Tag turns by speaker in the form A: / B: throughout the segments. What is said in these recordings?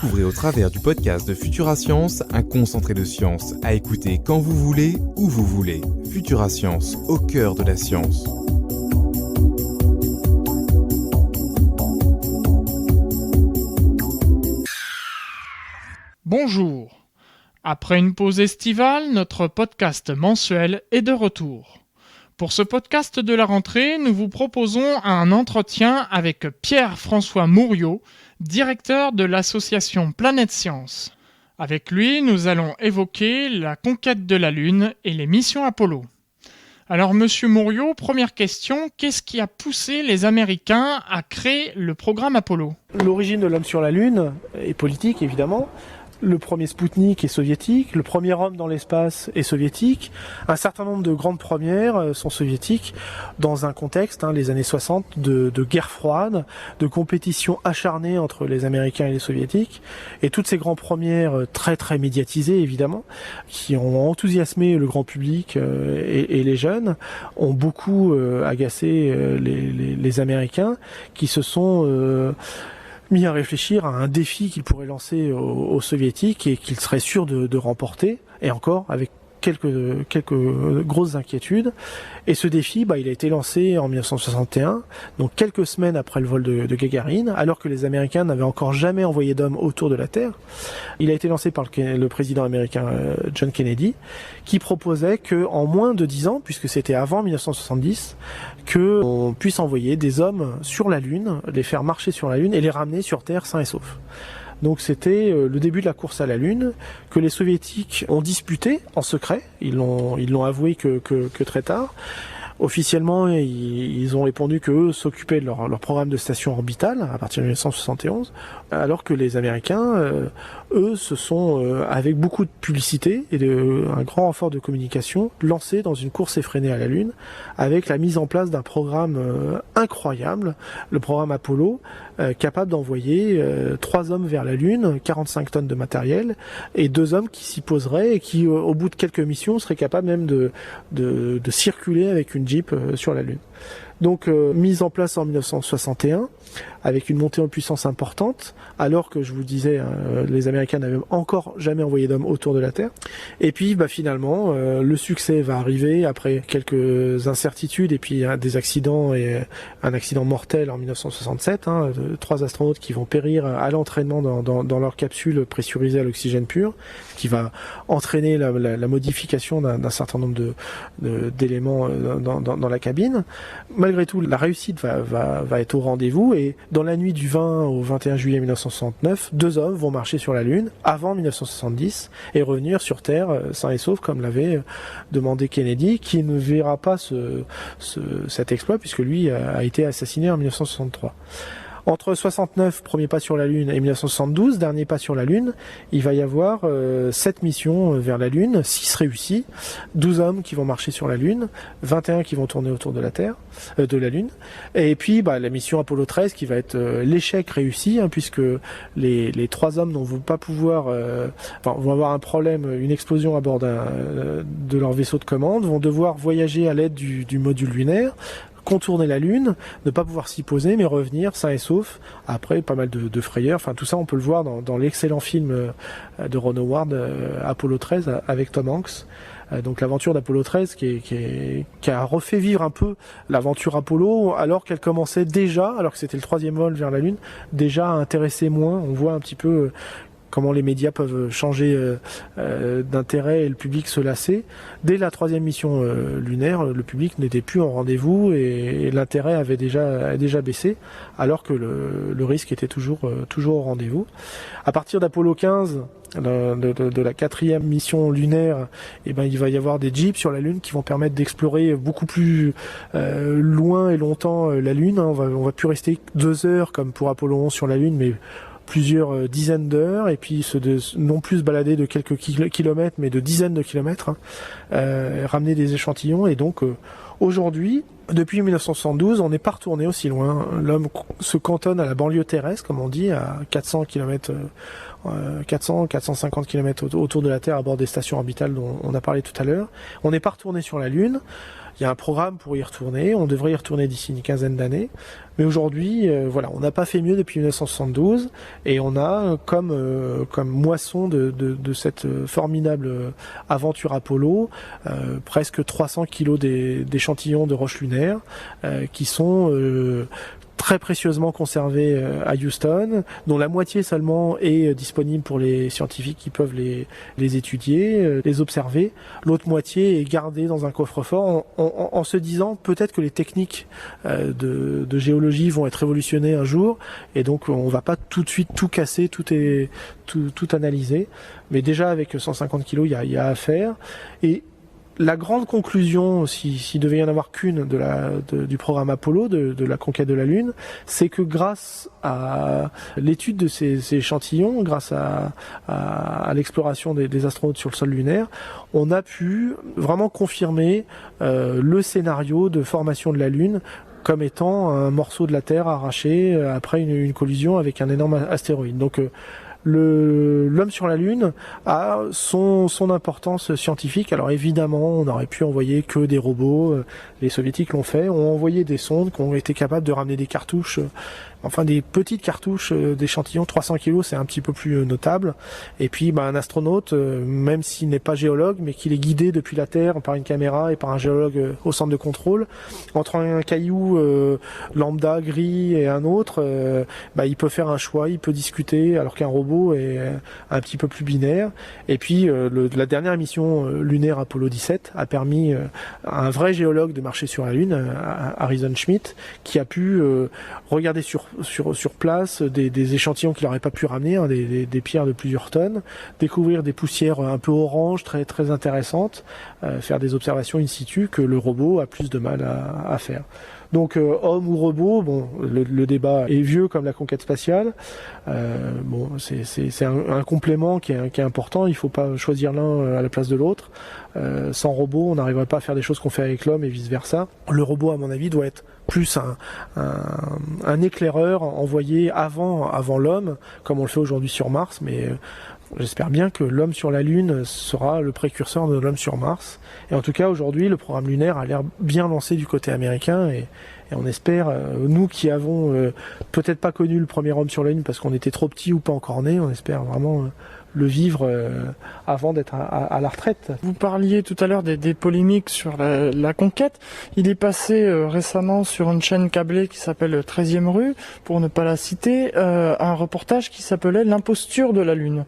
A: Découvrez au travers du podcast de Futura Science un concentré de science à écouter quand vous voulez, où vous voulez. Futura Science, au cœur de la science.
B: Bonjour. Après une pause estivale, notre podcast mensuel est de retour. Pour ce podcast de la rentrée, nous vous proposons un entretien avec Pierre-François Mouriot, directeur de l'association Planète Science. Avec lui, nous allons évoquer la conquête de la Lune et les missions Apollo. Alors, monsieur Mouriot, première question, qu'est-ce qui a poussé les Américains à créer le programme Apollo ?
C: L'origine de l'homme sur la Lune est politique, évidemment. Le premier Spoutnik est soviétique, le premier homme dans l'espace est soviétique. Un certain nombre de grandes premières sont soviétiques dans un contexte, les années 60, de guerre froide, de compétition acharnée entre les Américains et les Soviétiques. Et toutes ces grandes premières très très médiatisées, évidemment, qui ont enthousiasmé le grand public et les jeunes, ont beaucoup agacé les Américains qui se sont mis à réfléchir à un défi qu'ils pourraient lancer aux Soviétiques et qu'ils seraient sûrs de remporter, et encore avec quelques grosses inquiétudes. Et ce défi, il a été lancé en 1961, donc quelques semaines après le vol de Gagarine, alors que les Américains n'avaient encore jamais envoyé d'hommes autour de la Terre. Il a été lancé par le président américain John Kennedy, qui proposait que en moins de 10 ans, puisque c'était avant 1970, qu'on puisse envoyer des hommes sur la Lune, les faire marcher sur la Lune et les ramener sur Terre sains et saufs. Donc c'était le début de la course à la Lune, que les Soviétiques ont disputé en secret, ils l'ont avoué que très tard. Officiellement, ils ont répondu qu'eux s'occupaient de leur programme de station orbitale à partir de 1971, alors que les Américains, eux, se sont, avec beaucoup de publicité et un grand renfort de communication, lancés dans une course effrénée à la Lune, avec la mise en place d'un programme incroyable, le programme Apollo, capable d'envoyer 3 hommes vers la Lune, 45 tonnes de matériel, et 2 hommes qui s'y poseraient et qui, au bout de quelques missions, seraient capables même de circuler avec une Jeep sur la Lune. Donc mise en place en 1961 avec une montée en puissance importante, alors que je vous disais les Américains n'avaient encore jamais envoyé d'hommes autour de la Terre. Et puis finalement le succès va arriver après quelques incertitudes et puis des accidents et un accident mortel en 1967, 3 astronautes qui vont périr à l'entraînement dans leur capsule pressurisée à l'oxygène pur, qui va entraîner la modification d'un certain nombre d'éléments dans la cabine. Malgré tout, la réussite va être au rendez-vous, et dans la nuit du 20 au 21 juillet 1969, 2 hommes vont marcher sur la Lune avant 1970 et revenir sur Terre sains et saufs comme l'avait demandé Kennedy, qui ne verra pas cet exploit puisque lui a été assassiné en 1963. Entre 69, premier pas sur la Lune, et 1972, dernier pas sur la Lune, il va y avoir 7 missions vers la Lune, 6 réussies, 12 hommes qui vont marcher sur la Lune, 21 qui vont tourner autour de la Terre, de la Lune, et puis la mission Apollo 13 qui va être l'échec réussi, puisque les 3 hommes ne vont pas pouvoir, vont avoir un problème, une explosion à bord de leur vaisseau de commande, vont devoir voyager à l'aide du module lunaire, contourner la Lune, ne pas pouvoir s'y poser, mais revenir sains et saufs, après pas mal de frayeurs. Tout ça on peut le voir dans l'excellent film de Ron Howard, Apollo 13, avec Tom Hanks. Donc l'aventure d'Apollo 13 qui a refait vivre un peu l'aventure Apollo, alors qu'elle commençait déjà, alors que c'était le 3e vol vers la Lune, déjà à intéresser moins. On voit un petit peu comment les médias peuvent changer d'intérêt et le public se lasser. Dès la 3e mission lunaire, le public n'était plus en rendez-vous et l'intérêt avait déjà baissé, alors que le risque était toujours au rendez-vous. À partir d'Apollo 15, de la 4e mission lunaire, il va y avoir des jeeps sur la Lune qui vont permettre d'explorer beaucoup plus loin et longtemps la Lune. On va plus rester 2 heures comme pour Apollo 11 sur la Lune, mais plusieurs dizaines d'heures, et puis non plus se balader de quelques kilomètres, mais de dizaines de kilomètres, ramener des échantillons. Et donc aujourd'hui, depuis 1972, on n'est pas retourné aussi loin. L'homme se cantonne à la banlieue terrestre, comme on dit, à 400 km, 450 km autour de la Terre, à bord des stations orbitales dont on a parlé tout à l'heure. On n'est pas retourné sur la Lune. Il y a un programme pour y retourner. On devrait y retourner d'ici une quinzaine d'années. Mais aujourd'hui, voilà, on n'a pas fait mieux depuis 1972 et on a comme moisson de cette formidable aventure Apollo presque 300 kilos d'échantillons de roches lunaires qui sont très précieusement conservés à Houston, dont la moitié seulement est disponible pour les scientifiques qui peuvent les étudier, les observer. L'autre moitié est gardée dans un coffre-fort en se disant peut-être que les techniques de géologie vont être révolutionnées un jour et donc on va pas tout de suite tout casser, tout analyser. Mais déjà avec 150 kilos, il y a à faire. Et la grande conclusion, s'il devait y en avoir qu'une du programme Apollo, de la conquête de la Lune, c'est que grâce à l'étude de ces échantillons, grâce à l'exploration des astronautes sur le sol lunaire, on a pu vraiment confirmer le scénario de formation de la Lune comme étant un morceau de la Terre arraché après une collision avec un énorme astéroïde. Donc l'homme sur la Lune a son importance scientifique. Alors évidemment, on aurait pu envoyer que des robots. Les soviétiques l'ont fait, ont envoyé des sondes qui ont été capables de ramener des cartouches, enfin des petites cartouches d'échantillons. 300 kilos, c'est un petit peu plus notable. Et puis un astronaute, même s'il n'est pas géologue, mais qu'il est guidé depuis la Terre par une caméra et par un géologue au centre de contrôle, entre un caillou lambda gris et un autre, il peut faire un choix, il peut discuter, alors qu'un robot est un petit peu plus binaire. Et puis la dernière mission lunaire Apollo 17 a permis à un vrai géologue de marcher sur la Lune, Harrison Schmitt, qui a pu regarder sur place des échantillons qu'il n'aurait pas pu ramener, des pierres de plusieurs tonnes, découvrir des poussières un peu orange, très très intéressantes, faire des observations in situ que le robot a plus de mal à faire. Donc homme ou robot, le débat est vieux comme la conquête spatiale. C'est un complément qui est important. Il ne faut pas choisir l'un à la place de l'autre. Sans robot, on n'arriverait pas à faire des choses qu'on fait avec l'homme et vice versa. Le robot, à mon avis, doit être plus un éclaireur envoyé avant l'homme, comme on le fait aujourd'hui sur Mars, mais j'espère bien que l'homme sur la Lune sera le précurseur de l'homme sur Mars. Et en tout cas, aujourd'hui, le programme lunaire a l'air bien lancé du côté américain et on espère, nous qui avons peut-être pas connu le premier homme sur la Lune parce qu'on était trop petits ou pas encore nés, on espère vraiment le vivre avant d'être à la retraite.
B: Vous parliez tout à l'heure des polémiques sur la conquête. Il est passé récemment sur une chaîne câblée qui s'appelle 13e rue, pour ne pas la citer, un reportage qui s'appelait L'imposture de la Lune,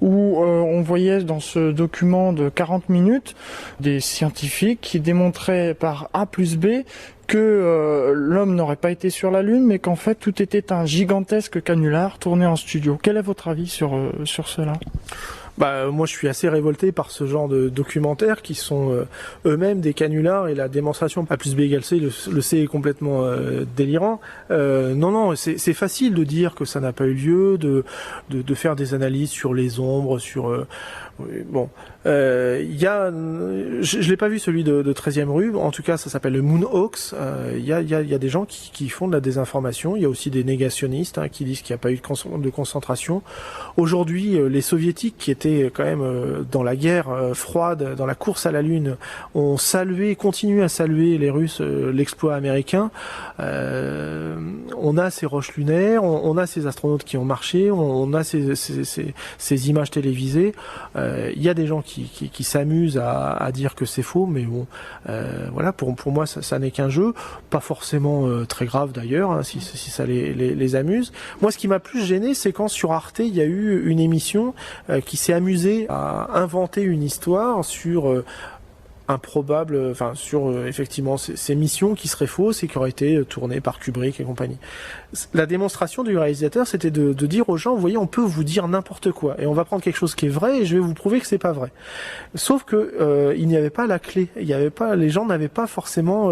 B: où on voyait dans ce document de 40 minutes des scientifiques qui démontraient par A plus B que l'homme n'aurait pas été sur la Lune, mais qu'en fait tout était un gigantesque canular tourné en studio. Quel est votre avis sur cela ?
C: Moi je suis assez révolté par ce genre de documentaires qui sont eux-mêmes des canulars, et la démonstration A plus B égale C, le C est complètement délirant. Non, c'est facile de dire que ça n'a pas eu lieu, de faire des analyses sur les ombres, sur je l'ai pas vu celui de 13e rue, en tout cas ça s'appelle le Moonhawks. Il y a des gens qui font de la désinformation. Il y a aussi des négationnistes qui disent qu'il n'y a pas eu de concentration. Aujourd'hui, les soviétiques qui étaient quand même dans la guerre froide, dans la course à la Lune, ont continuent à saluer les Russes l'exploit américain. On a ces roches lunaires, on a ces astronautes qui ont marché, on a ces images télévisées. Il y a des gens qui s'amusent à dire que c'est faux, mais bon, pour moi ça n'est qu'un jeu, pas forcément très grave d'ailleurs, si ça les amuse. Moi, ce qui m'a plus gêné, c'est quand sur Arte il y a eu une émission qui s'est amusée à inventer une histoire sur effectivement ces missions qui seraient fausses et qui auraient été tournées par Kubrick et compagnie. La démonstration du réalisateur, c'était de dire aux gens, vous voyez, on peut vous dire n'importe quoi et on va prendre quelque chose qui est vrai et je vais vous prouver que c'est pas vrai. Sauf que il n'y avait pas la clé, les gens n'avaient pas forcément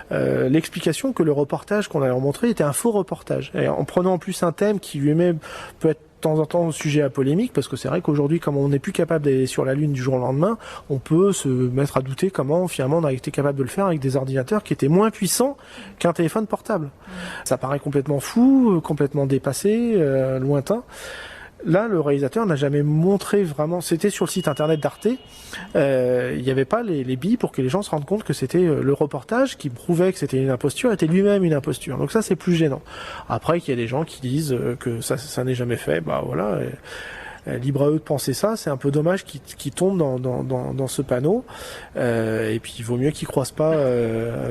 C: l'explication que le reportage qu'on allait leur montrer était un faux reportage. Et en prenant en plus un thème qui lui-même peut être de temps en temps sujet à polémique, parce que c'est vrai qu'aujourd'hui, comme on n'est plus capable d'aller sur la Lune du jour au lendemain, on peut se mettre à douter comment finalement on a été capable de le faire avec des ordinateurs qui étaient moins puissants qu'un téléphone portable. Ça paraît complètement fou, complètement dépassé, lointain. Là, le réalisateur n'a jamais montré vraiment. C'était sur le site internet d'Arte. Il n'y avait pas les billes pour que les gens se rendent compte que c'était le reportage qui prouvait que c'était une imposture était lui-même une imposture. Donc ça, c'est plus gênant. Après, qu'il y a des gens qui disent que ça n'est jamais fait. Bah voilà. Libre à eux de penser ça, c'est un peu dommage qu'ils tombent dans ce panneau. Et puis il vaut mieux qu'ils croisent pas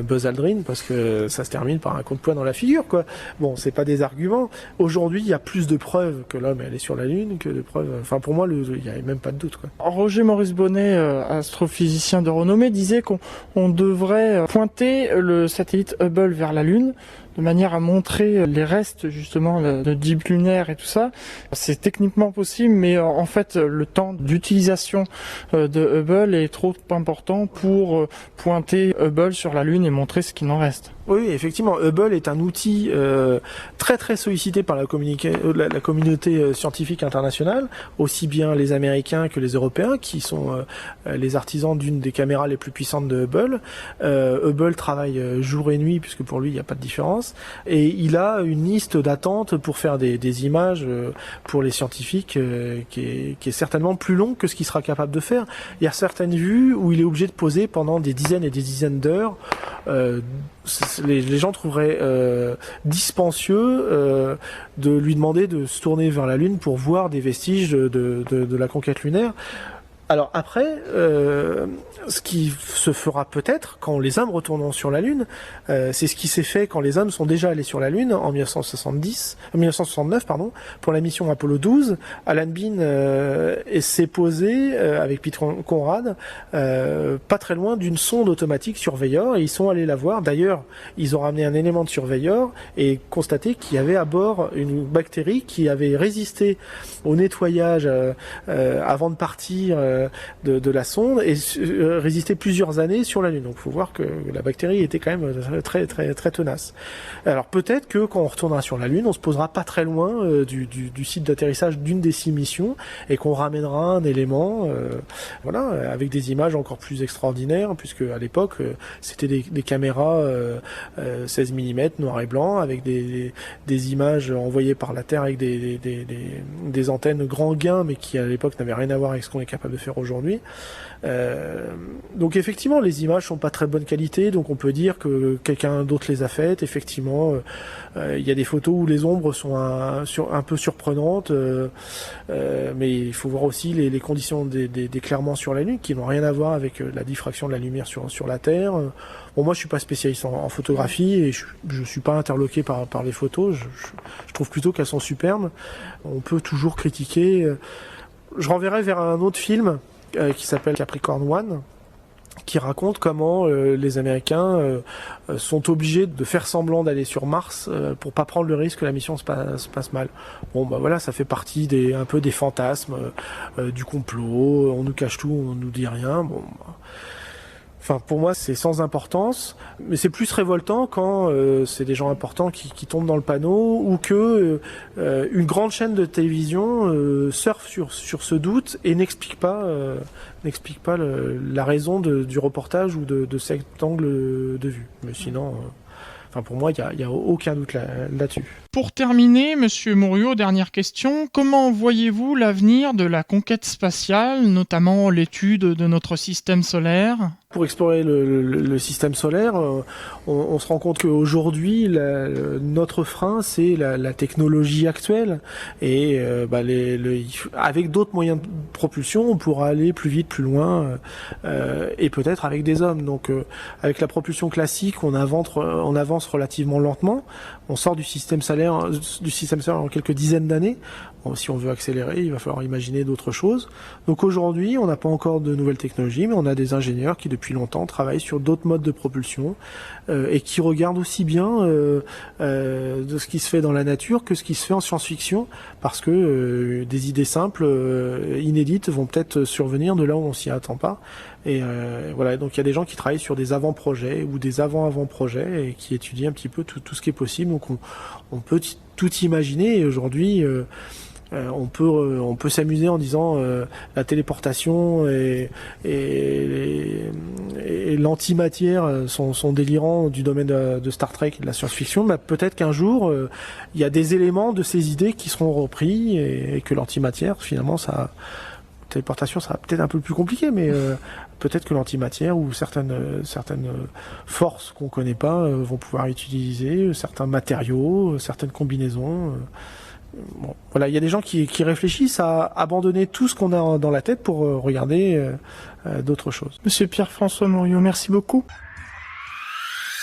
C: Buzz Aldrin parce que ça se termine par un coup de poing dans la figure, quoi. Bon, c'est pas des arguments. Aujourd'hui, il y a plus de preuves que l'homme est allé sur la Lune que de preuves. Enfin, pour moi, il y a même pas de doute, quoi.
B: Roger Maurice Bonnet, astrophysicien de renommée, disait qu'on devrait pointer le satellite Hubble vers la Lune de manière à montrer les restes justement de début lunaire et tout ça. C'est techniquement possible, mais en fait le temps d'utilisation de Hubble est trop important pour pointer Hubble sur la Lune et montrer ce qu'il en reste.
C: Oui, effectivement, Hubble est un outil très très sollicité par la communauté scientifique internationale, aussi bien les Américains que les Européens, qui sont les artisans d'une des caméras les plus puissantes de Hubble. Hubble travaille jour et nuit, puisque pour lui il n'y a pas de différence, et il a une liste d'attente pour faire des images pour les scientifiques qui est certainement plus longue que ce qu'il sera capable de faire. Il y a certaines vues où il est obligé de poser pendant des dizaines et des dizaines d'heures. Les gens trouveraient dispensieux de lui demander de se tourner vers la Lune pour voir des vestiges de la conquête lunaire. Alors après, ce qui se fera peut-être quand les hommes retourneront sur la Lune, c'est ce qui s'est fait quand les hommes sont déjà allés sur la Lune en 1969, pour la mission Apollo 12. Alan Bean s'est posé avec Pete Conrad pas très loin d'une sonde automatique Surveyor, et ils sont allés la voir. D'ailleurs, ils ont ramené un élément de Surveyor et constaté qu'il y avait à bord une bactérie qui avait résisté au nettoyage avant de partir de la sonde et résister plusieurs années sur la Lune. Donc il faut voir que la bactérie était quand même très très très tenace. Alors peut-être que quand on retournera sur la Lune, on se posera pas très loin du site d'atterrissage d'une des 6 missions et qu'on ramènera un élément avec des images encore plus extraordinaires, puisque à l'époque c'était des caméras 16 mm noir et blanc avec des images envoyées par la Terre avec des antennes grand gain, mais qui à l'époque n'avaient rien à voir avec ce qu'on est capable de faire aujourd'hui. Donc effectivement, les images sont pas très bonne qualité, donc on peut dire que quelqu'un d'autre les a faites. Effectivement, il y a des photos où les ombres sont un peu surprenantes, mais il faut voir aussi les conditions d'éclairement sur la Lune qui n'ont rien à voir avec la diffraction de la lumière sur la Terre. Bon, moi je suis pas spécialiste en photographie et je suis pas interloqué par les photos. Je trouve plutôt qu'elles sont superbes. On peut toujours critiquer. Je renverrai vers un autre film qui s'appelle Capricorn One, qui raconte comment les Américains sont obligés de faire semblant d'aller sur Mars pour pas prendre le risque que la mission se passe mal. Bon, bah voilà, ça fait partie un peu des fantasmes du complot. On nous cache tout, on nous dit rien. Bon. Enfin, pour moi, c'est sans importance, mais c'est plus révoltant quand c'est des gens importants qui tombent dans le panneau, ou que une grande chaîne de télévision surfe sur ce doute et n'explique pas la raison du reportage ou de cet angle de vue. Mais sinon, pour moi, il y a aucun doute là-dessus.
B: Pour terminer, Monsieur Mouriot, dernière question. Comment voyez-vous l'avenir de la conquête spatiale, notamment l'étude de notre système solaire ?
C: Pour explorer le système solaire, on se rend compte qu'aujourd'hui, notre frein, c'est la technologie actuelle. Et avec d'autres moyens de propulsion, on pourra aller plus vite, plus loin, et peut-être avec des hommes. Donc, avec la propulsion classique, on avance relativement lentement. On sort du système solaire en quelques dizaines d'années. Bon, si on veut accélérer, il va falloir imaginer d'autres choses. Donc aujourd'hui, on n'a pas encore de nouvelles technologies, mais on a des ingénieurs qui depuis longtemps travaillent sur d'autres modes de propulsion et qui regardent aussi bien de ce qui se fait dans la nature que ce qui se fait en science-fiction, parce que des idées simples, inédites, vont peut-être survenir de là où on s'y attend pas. Et voilà, donc il y a des gens qui travaillent sur des avant-projets ou des avant-projets et qui étudient un petit peu tout ce qui est possible. Donc on peut tout imaginer. Et aujourd'hui, On peut s'amuser en disant la téléportation et l'antimatière sont délirants du domaine de Star Trek et de la science-fiction. Mais peut-être qu'un jour, il y a des éléments de ces idées qui seront repris et que l'antimatière, finalement, téléportation, ça va peut-être un peu plus compliqué, mais peut-être que l'antimatière ou certaines forces qu'on connaît pas vont pouvoir utiliser certains matériaux, certaines combinaisons. Bon, voilà, il y a des gens qui réfléchissent à abandonner tout ce qu'on a dans la tête pour regarder d'autres choses.
B: Monsieur Pierre-François Morio, merci beaucoup.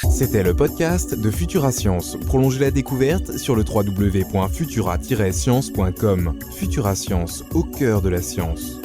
A: C'était le podcast de Futura Science. Prolongez la découverte sur le www.futura-science.com. Futura Science, au cœur de la science.